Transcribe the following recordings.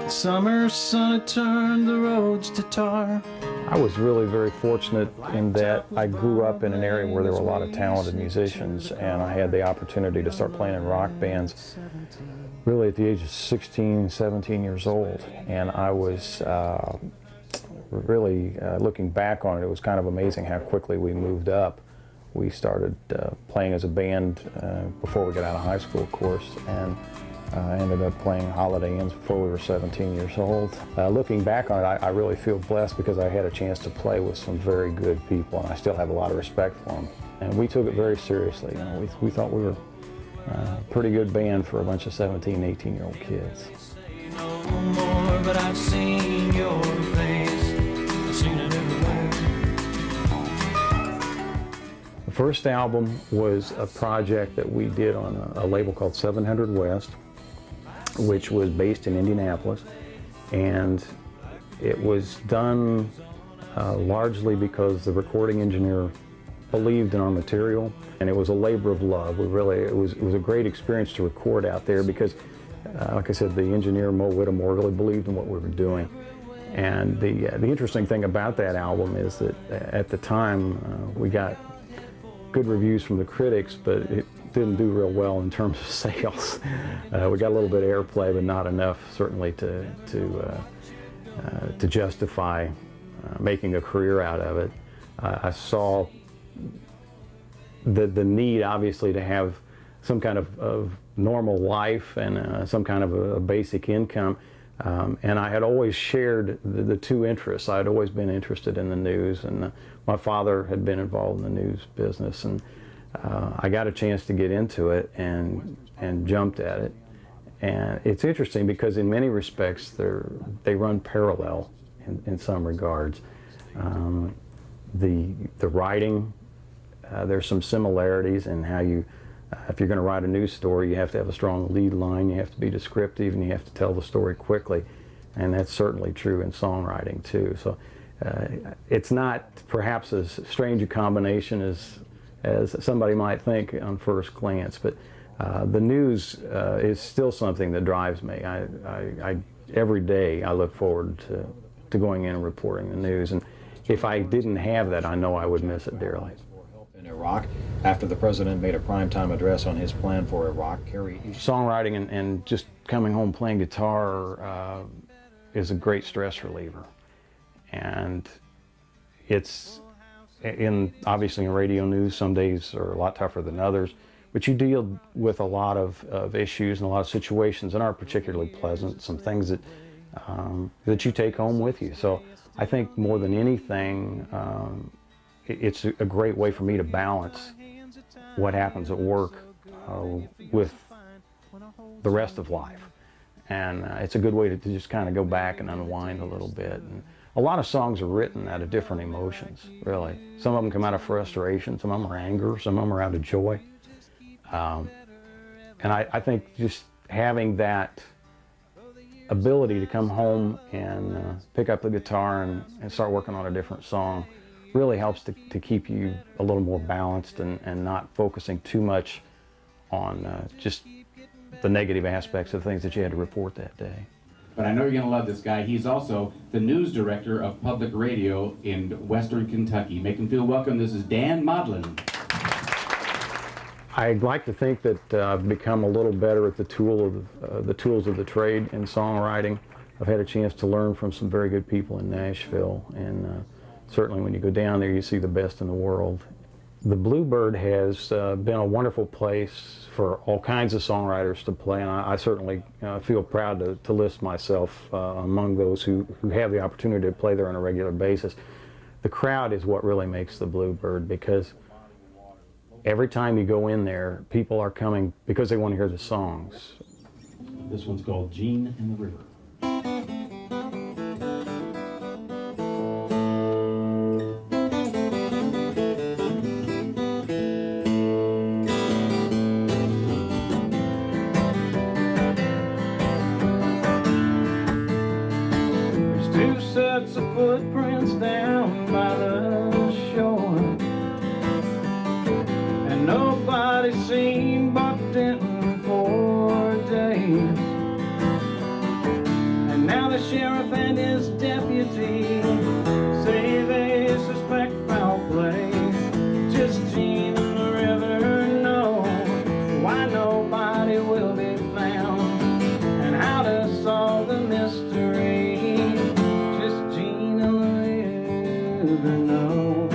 Summer sun had turned the roads to tar. I was really very fortunate in that I grew up in an area where there were a lot of talented musicians, and I had the opportunity to start playing in rock bands really at the age of 16, 17 years old. And I was really, looking back on it, it was kind of amazing how quickly we moved up. We started playing as a band before we got out of high school, of course, and ended up playing Holiday Inns before we were 17 years old. Looking back on it, I really feel blessed because I had a chance to play with some very good people, and I still have a lot of respect for them. And we took it very seriously. You know, we thought we were a pretty good band for a bunch of 17, 18-year-old kids. No more, but I've seen your face. I've seen it everywhere. The first album was a project that we did on a label called 700 West, which was based in Indianapolis, and it was done largely because the recording engineer believed in our material, and it was a labor of love. It was a great experience to record out there because, like I said, the engineer Mo Whittemore really believed in what we were doing. And the interesting thing about that album is that at the time we got good reviews from the critics, but it didn't do real well in terms of sales. We got a little bit of airplay, but not enough, certainly, to justify making a career out of it. I saw the need, obviously, to have some kind of normal life and some kind of a basic income. And I had always shared the two interests. I had always been interested in the news, and my father had been involved in the news business, and I got a chance to get into it and jumped at it. And it's interesting because in many respects they run parallel in some regards. The writing, there's some similarities in how you, if you're going to write a news story, you have to have a strong lead line, you have to be descriptive, and you have to tell the story quickly. And that's certainly true in songwriting too. So it's not perhaps as strange a combination as somebody might think on first glance, but the news is still something that drives me. Every day I look forward to going in and reporting the news, and if I didn't have that, I know I would miss it dearly. In Iraq, after the president made a primetime address on his plan for Iraq, songwriting and just coming home playing guitar is a great stress reliever, and it's obviously in radio news, some days are a lot tougher than others, but you deal with a lot of issues and a lot of situations that aren't particularly pleasant, some things that you take home with you. So I think more than anything, it's a great way for me to balance what happens at work with the rest of life. And it's a good way to just kind of go back and unwind a little bit. And a lot of songs are written out of different emotions, really. Some of them come out of frustration, some of them are anger, some of them are out of joy. And I think just having that ability to come home and pick up the guitar and start working on a different song really helps to keep you a little more balanced and not focusing too much on just the negative aspects of things that you had to report that day. But I know you're going to love this guy. He's also the news director of public radio in Western Kentucky. Make him feel welcome. This is Dan Modlin. I'd like to think that I've become a little better at the tools of the trade in songwriting. I've had a chance to learn from some very good people in Nashville, and certainly when you go down there, you see the best in the world. The Bluebird has been a wonderful place for all kinds of songwriters to play, and I certainly feel proud to list myself among those who have the opportunity to play there on a regular basis. The crowd is what really makes the Bluebird, because every time you go in there, people are coming because they want to hear the songs. This one's called Gene in the River. There's two sets of footprints down by never know.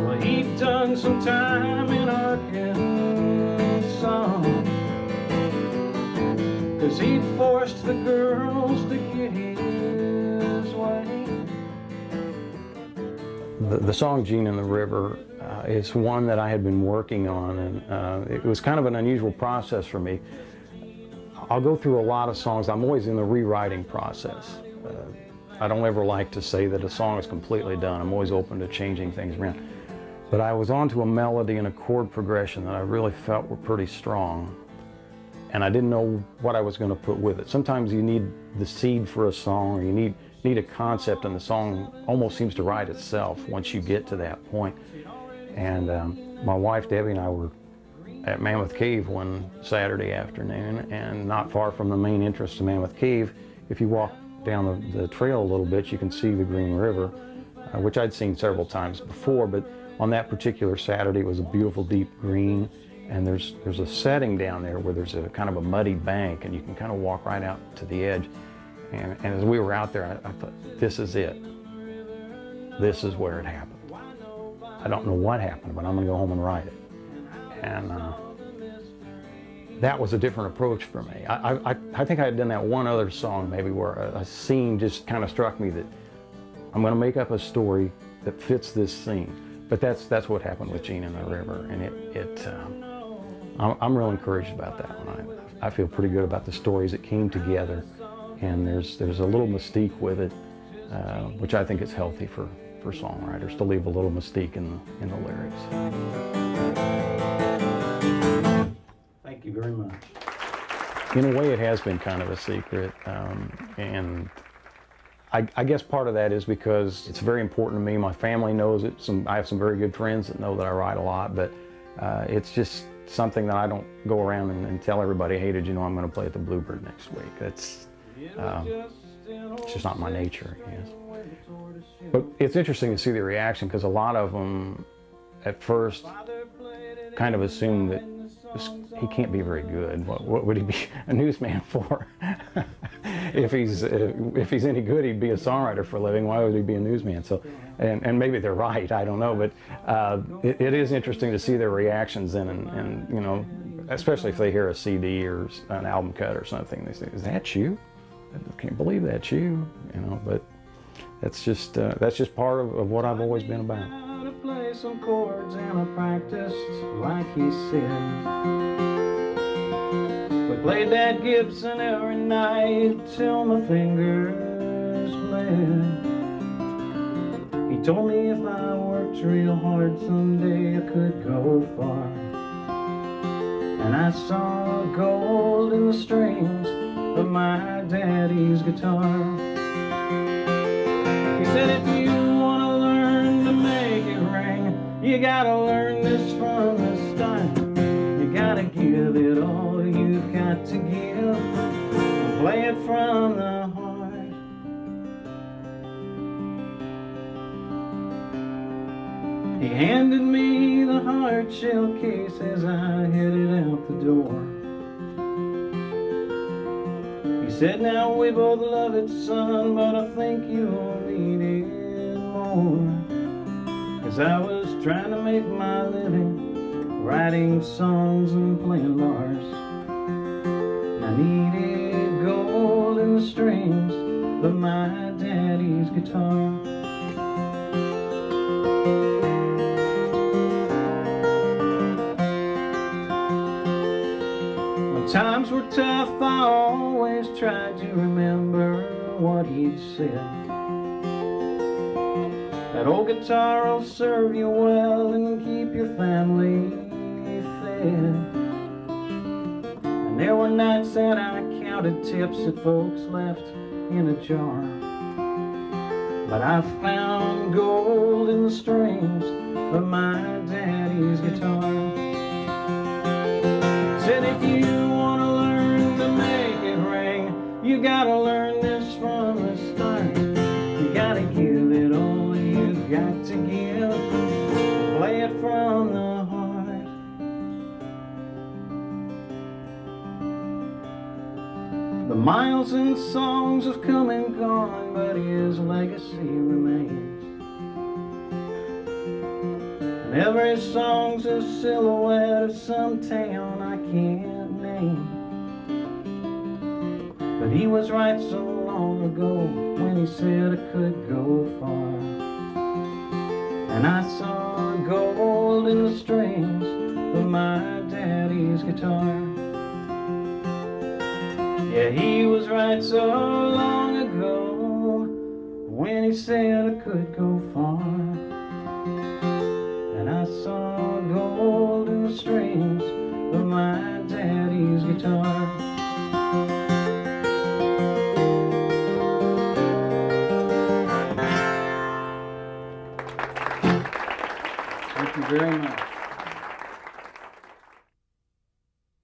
Well, he'd done some time in Arkansas, 'cause he'd forced the girls to get his way. The song Gene in the River is one that I had been working on, and it was kind of an unusual process for me. I'll go through a lot of songs. I'm always in the rewriting process. I don't ever like to say that a song is completely done. I'm always open to changing things around. But I was onto a melody and a chord progression that I really felt were pretty strong, and I didn't know what I was going to put with it. Sometimes you need the seed for a song, or you need a concept, and the song almost seems to write itself once you get to that point. And my wife Debbie and I were at Mammoth Cave one Saturday afternoon, and not far from the main entrance to Mammoth Cave, if you walk down the trail a little bit, you can see the Green River, which I'd seen several times before, but on that particular Saturday it was a beautiful deep green, and there's a setting down there where there's a kind of a muddy bank, and you can kind of walk right out to the edge. And as we were out there, I thought, this is it. This is where it happened. I don't know what happened, but I'm going to go home and write it. And that was a different approach for me. I think I had done that one other song maybe where a scene just kind of struck me that I'm going to make up a story that fits this scene. But that's what happened with Gene in the River, and I'm real encouraged about that one. I feel pretty good about the stories that came together, and there's a little mystique with it, which I think is healthy for songwriters to leave a little mystique in the lyrics. Thank you very much. In a way, it has been kind of a secret, and I guess part of that is because it's very important to me. My family knows it. I have some very good friends that know that I write a lot, but it's just something that I don't go around and tell everybody, hey, did you know I'm going to play at the Bluebird next week? It's just not my nature, I guess. But it's interesting to see the reaction, because a lot of them at first kind of assume that he can't be very good. What would he be a newsman for? If he's any good, he'd be a songwriter for a living. Why would he be a newsman? So, and maybe they're right. I don't know, but it is interesting to see their reactions, and you know, especially if they hear a CD or an album cut or something, they say, "Is that you? I can't believe that's you." You know, but that's just part of what I've always been about. To play some chords, and I practiced like he said. We played that Gibson every night till my fingers bled. He told me if I worked real hard someday I could go far. And I saw gold in the strings of my daddy's guitar. He said, if you want to learn to make it ring, you gotta learn this from the start. You gotta give it all you've got to give, and play it from the heart. He handed me the hard shell case as I headed out the door. He said, now we both love it, son, but I think you'll need it more. 'Cause I was trying to make my living writing songs and playing bars. I needed gold in the strings of my daddy's guitar. When times were tough, I always tried to remember what he'd said. That old guitar will serve you well and keep your family fed. And there were nights that I counted tips that folks left in a jar. But I found gold in the strings of my daddy's guitar. Said if you want to learn to make it ring, you gotta learn this from the start. You gotta give it all you've got to give, play it from the heart. The miles and songs have come and gone, but his legacy remains. And every song's a silhouette of some town I can't name. But he was right so long ago when he said I could go far. And I saw gold in the strings of my daddy's guitar. Yeah, he was right so long ago when he said I could go far. And I saw gold in the strings of my daddy's guitar. Thank you very much.